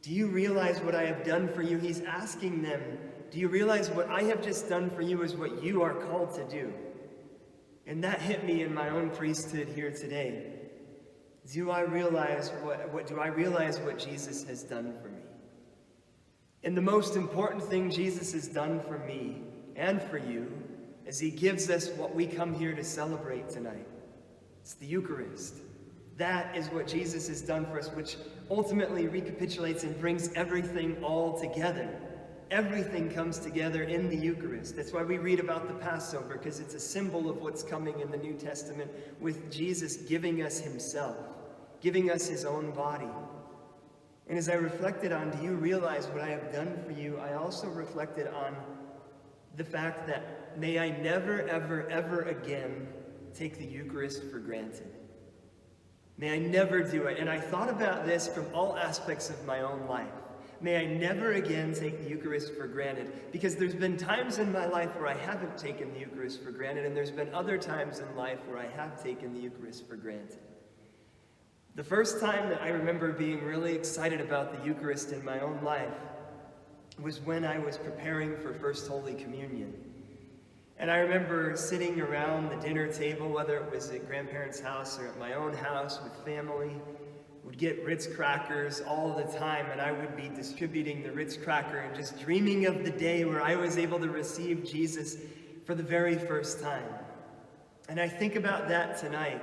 Do you realize what I have done for you? He's asking them, do you realize what I have just done for you is what you are called to do? And that hit me in my own priesthood here today. Do I realize what Jesus has done for me? And the most important thing Jesus has done for me and for you is he gives us what we come here to celebrate tonight. It's the Eucharist. That is what Jesus has done for us, which ultimately recapitulates and brings everything all together. Everything comes together in the Eucharist. That's why we read about the Passover, because it's a symbol of what's coming in the New Testament, with Jesus giving us himself, giving us his own body. And as I reflected on, do you realize what I have done for you? I also reflected on the fact that may I never, ever, ever again take the Eucharist for granted. May I never do it. And I thought about this from all aspects of my own life. May I never again take the Eucharist for granted, because there's been times in my life where I haven't taken the Eucharist for granted, and there's been other times in life where I have taken the Eucharist for granted. The first time that I remember being really excited about the Eucharist in my own life was when I was preparing for First Holy Communion. And I remember sitting around the dinner table, whether it was at grandparents' house or at my own house with family, would get Ritz crackers all the time, and I would be distributing the Ritz cracker and just dreaming of the day where I was able to receive Jesus for the very first time. And I think about that tonight,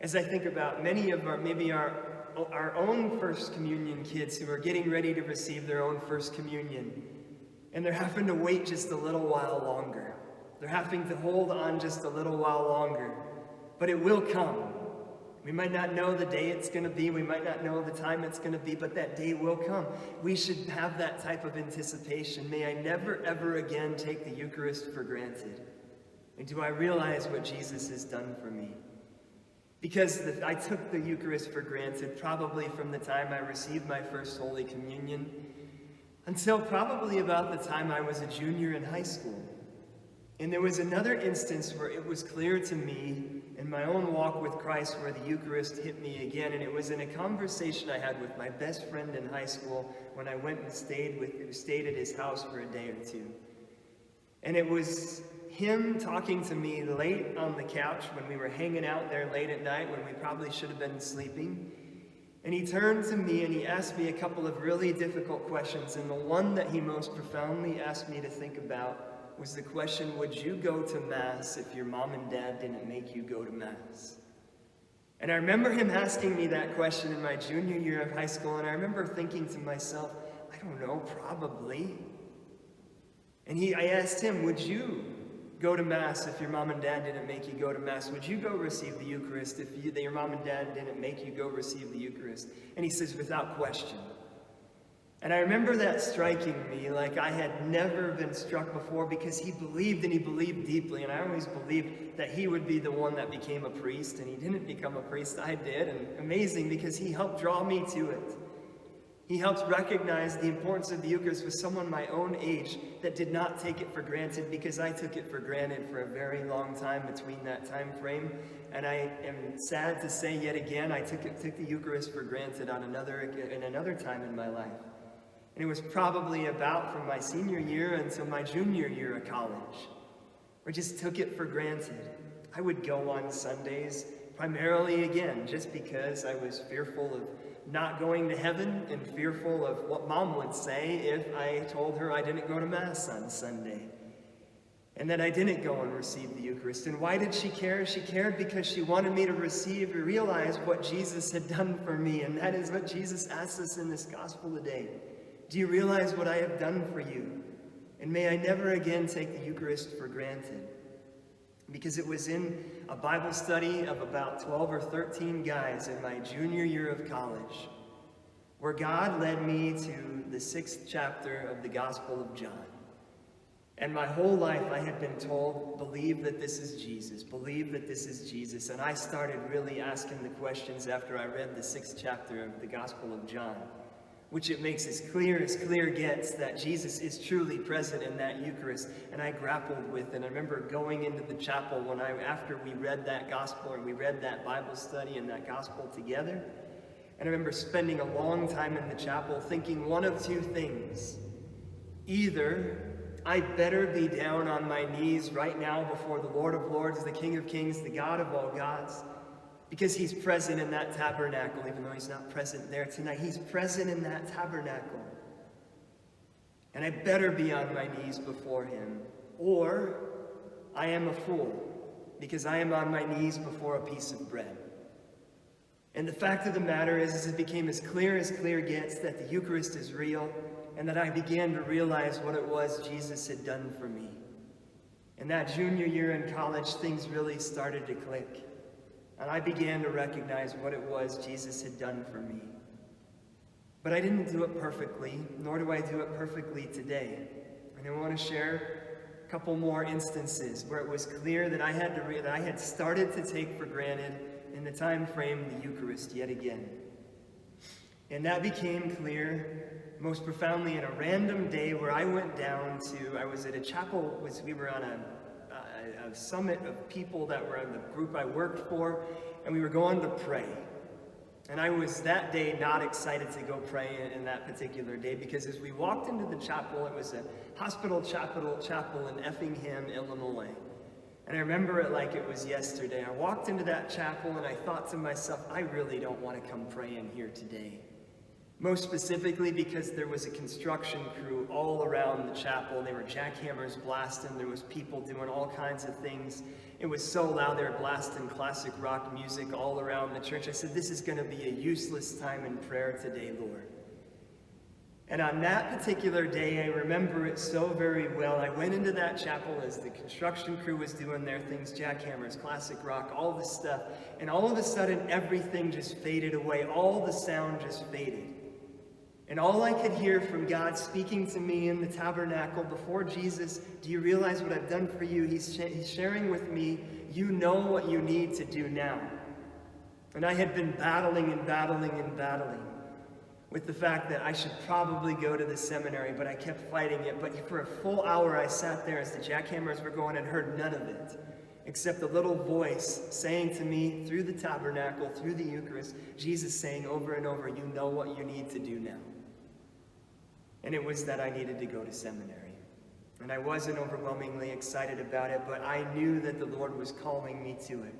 as I think about many of our own First Communion kids who are getting ready to receive their own First Communion, and they're having to wait just a little while longer. They're having to hold on just a little while longer, but it will come. We might not know the day it's going to be, we might not know the time it's going to be, but that day will come. We should have that type of anticipation. May I never, ever again take the Eucharist for granted. And do I realize what Jesus has done for me? Because I took the Eucharist for granted probably from the time I received my First Holy Communion until probably about the time I was a junior in high school. And there was another instance where it was clear to me in my own walk with Christ where the Eucharist hit me again, and it was in a conversation I had with my best friend in high school when I went and stayed at his house for a day or two. And it was him talking to me late on the couch when we were hanging out there late at night when we probably should have been sleeping. And he turned to me and he asked me a couple of really difficult questions, and the one that he most profoundly asked me to think about was the question, would you go to Mass if your mom and dad didn't make you go to Mass? And I remember him asking me that question in my junior year of high school, and I remember thinking to myself, I don't know, probably. And I asked him, would you go to Mass if your mom and dad didn't make you go to Mass? Would you go receive the Eucharist if your mom and dad didn't make you go receive the Eucharist? And he says, without question. And I remember that striking me like I had never been struck before, because he believed, and he believed deeply, and I always believed that he would be the one that became a priest, and he didn't become a priest, I did, and amazing because he helped draw me to it. He helped recognize the importance of the Eucharist with someone my own age that did not take it for granted, because I took it for granted for a very long time between that time frame. And I am sad to say yet again, I took the Eucharist for granted in another time in my life. And it was probably about from my senior year until my junior year of college, where I just took it for granted. I would go on Sundays, primarily again, just because I was fearful of not going to heaven and fearful of what Mom would say if I told her I didn't go to Mass on Sunday and that I didn't go and receive the Eucharist. And why did she care? She cared because she wanted me to realize what Jesus had done for me, and that is what Jesus asks us in this gospel today. Do you realize what I have done for you? And may I never again take the Eucharist for granted. Because it was in a Bible study of about 12 or 13 guys in my junior year of college where God led me to the 6th chapter of the Gospel of John. And my whole life I had been told, believe that this is Jesus, believe that this is Jesus. And I started really asking the questions after I read the 6th chapter of the Gospel of John, which it makes as clear gets that Jesus is truly present in that Eucharist. And I grappled with, and I remember going into the chapel after we read that gospel, and we read that Bible study and that gospel together, And I remember spending a long time in the chapel thinking one of two things. Either I better be down on my knees right now before the Lord of Lords, the King of Kings, the God of all gods, because he's present in that tabernacle, even though he's not present there tonight. He's present in that tabernacle. And I better be on my knees before him. Or I am a fool, because I am on my knees before a piece of bread. And the fact of the matter is it became as clear gets that the Eucharist is real, and that I began to realize what it was Jesus had done for me. In that junior year in college, things really started to click. And I began to recognize what it was Jesus had done for me. But I didn't do it perfectly, nor do I do it perfectly today. And I want to share a couple more instances where it was clear that I had started to take for granted in the time frame the Eucharist yet again. And that became clear most profoundly in a random day where I went down to, I was at a chapel, we were on a summit of people that were in the group I worked for, and we were going to pray. And I was that day not excited to go pray in that particular day, because as we walked into the chapel, it was a hospital chapel in Effingham, Illinois. And I remember it like it was yesterday. I walked into that chapel and I thought to myself, I really don't want to come pray in here today. Most specifically because there was a construction crew all around the chapel. They were jackhammers blasting. There was people doing all kinds of things. It was so loud they were blasting classic rock music all around the church. I said, this is going to be a useless time in prayer today, Lord. And on that particular day, I remember it so very well. I went into that chapel as the construction crew was doing their things, jackhammers, classic rock, all this stuff. And all of a sudden, everything just faded away. All the sound just faded. And all I could hear from God speaking to me in the tabernacle before Jesus, do you realize what I've done for you? He's sharing with me, you know what you need to do now. And I had been battling with the fact that I should probably go to the seminary, but I kept fighting it. But for a full hour, I sat there as the jackhammers were going and heard none of it, except a little voice saying to me through the tabernacle, through the Eucharist, Jesus saying over and over, you know what you need to do now. And it was that I needed to go to seminary. And I wasn't overwhelmingly excited about it, but I knew that the Lord was calling me to it.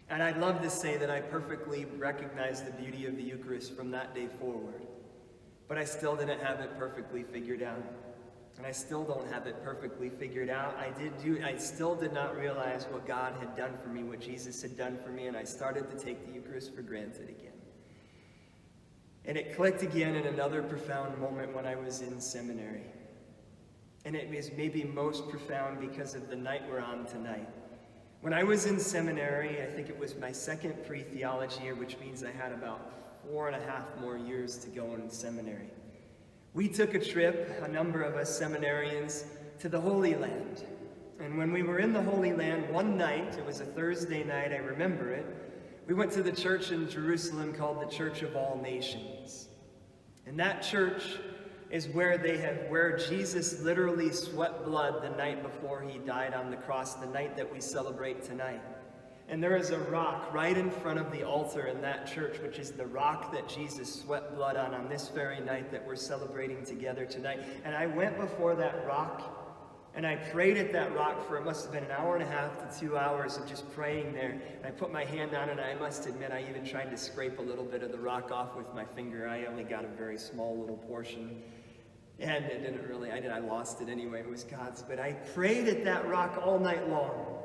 And I'd love to say that I perfectly recognized the beauty of the Eucharist from that day forward. But I still didn't have it perfectly figured out. And I still don't have it perfectly figured out. I still did not realize what God had done for me, what Jesus had done for me, and I started to take the Eucharist for granted again. And it clicked again in another profound moment when I was in seminary. And it was maybe most profound because of the night we're on tonight. When I was in seminary, I think it was my second pre-theology year, which means I had about 4.5 more years to go in seminary. We took a trip, a number of us seminarians, to the Holy Land. And when we were in the Holy Land one night, it was a Thursday night, I remember it, we went to the church in Jerusalem called the Church of All Nations. And that church is where Jesus literally sweat blood the night before he died on the cross, the night that we celebrate tonight. And there is a rock right in front of the altar in that church, which is the rock that Jesus sweat blood on this very night that we're celebrating together tonight. And I went before that rock, and I prayed at that rock for, it must have been 1.5 to 2 hours of just praying there. And I put my hand on it, and I must admit, I even tried to scrape a little bit of the rock off with my finger. I only got a very small little portion. And it didn't really, I lost it anyway, it was God's. But I prayed at that rock all night long.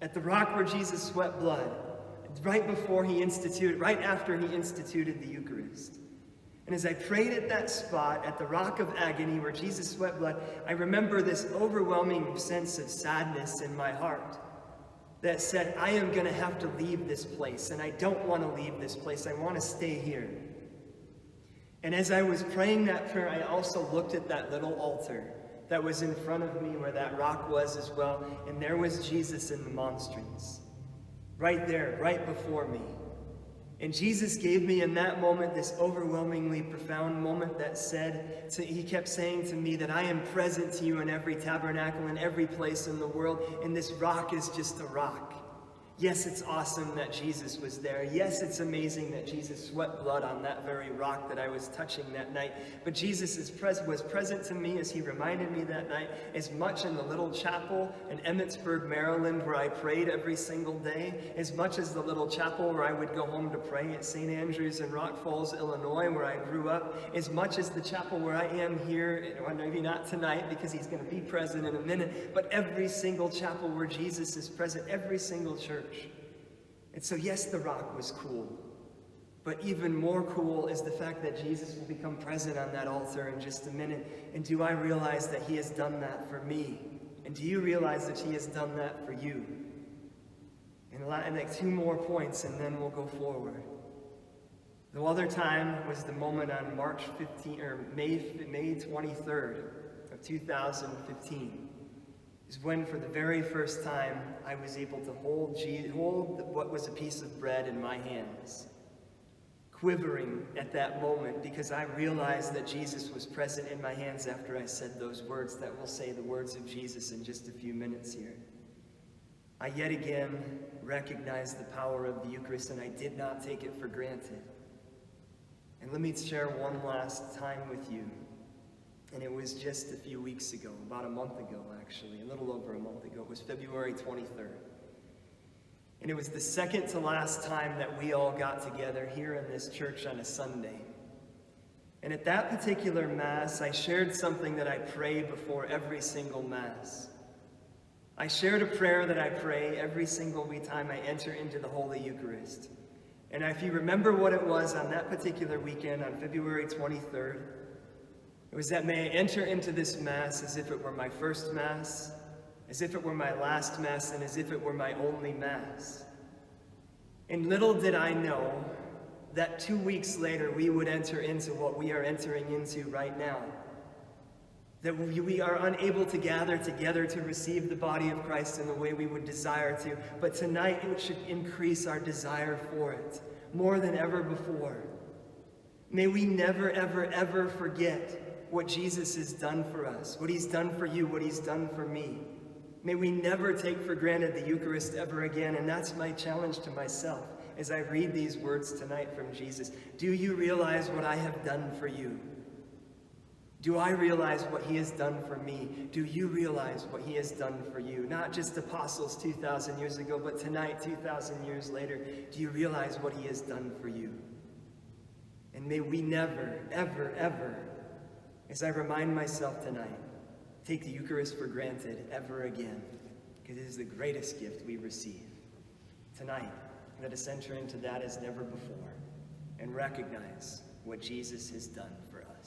At the rock where Jesus sweat blood. Right after he instituted the Eucharist. And as I prayed at that spot, at the rock of agony where Jesus sweat blood, I remember this overwhelming sense of sadness in my heart that said, I am going to have to leave this place, and I don't want to leave this place. I want to stay here. And as I was praying that prayer, I also looked at that little altar that was in front of me where that rock was as well, and there was Jesus in the monstrance, right there, right before me. And Jesus gave me in that moment this overwhelmingly profound moment that said, he kept saying to me that I am present to you in every tabernacle, in every place in the world, and this rock is just a rock. Yes, it's awesome that Jesus was there. Yes, it's amazing that Jesus sweat blood on that very rock that I was touching that night. But Jesus was present to me, as he reminded me that night, as much in the little chapel in Emmitsburg, Maryland, where I prayed every single day, as much as the little chapel where I would go home to pray at St. Andrews in Rock Falls, Illinois, where I grew up, as much as the chapel where I am here, well, maybe not tonight because he's going to be present in a minute, but every single chapel where Jesus is present, every single church. And so yes, the rock was cool, but even more cool is the fact that Jesus will become present on that altar in just a minute. And do I realize that he has done that for me? And do you realize that he has done that for you? And like 2 more points, and then we'll go forward. The other time was the moment on May 23rd of 2015. Is when for the very first time I was able to hold what was a piece of bread in my hands, quivering at that moment because I realized that Jesus was present in my hands after I said those words that will say the words of Jesus in just a few minutes here. I yet again recognized the power of the Eucharist, and I did not take it for granted. And let me share one last time with you. And it was just a few weeks ago, about a month ago actually, a little over a month ago. It was February 23rd. And it was the second to last time that we all got together here in this church on a Sunday. And at that particular Mass, I shared something that I pray before every single Mass. I shared a prayer that I pray every single time I enter into the Holy Eucharist. And if you remember what it was on that particular weekend on February 23rd, it was that may I enter into this Mass as if it were my first Mass, as if it were my last Mass, and as if it were my only Mass. And little did I know that 2 weeks later we would enter into what we are entering into right now. That we are unable to gather together to receive the body of Christ in the way we would desire to, but tonight it should increase our desire for it more than ever before. May we never, ever, ever forget what Jesus has done for us, what he's done for you, what he's done for me. May we never take for granted the Eucharist ever again, and that's my challenge to myself as I read these words tonight from Jesus. Do you realize what I have done for you? Do I realize what he has done for me? Do you realize what he has done for you? Not just apostles 2,000 years ago, but tonight, 2,000 years later, do you realize what he has done for you? And may we never, ever, ever, as I remind myself tonight, take the Eucharist for granted ever again, because it is the greatest gift we receive. Tonight, let us enter into that as never before and recognize what Jesus has done for us.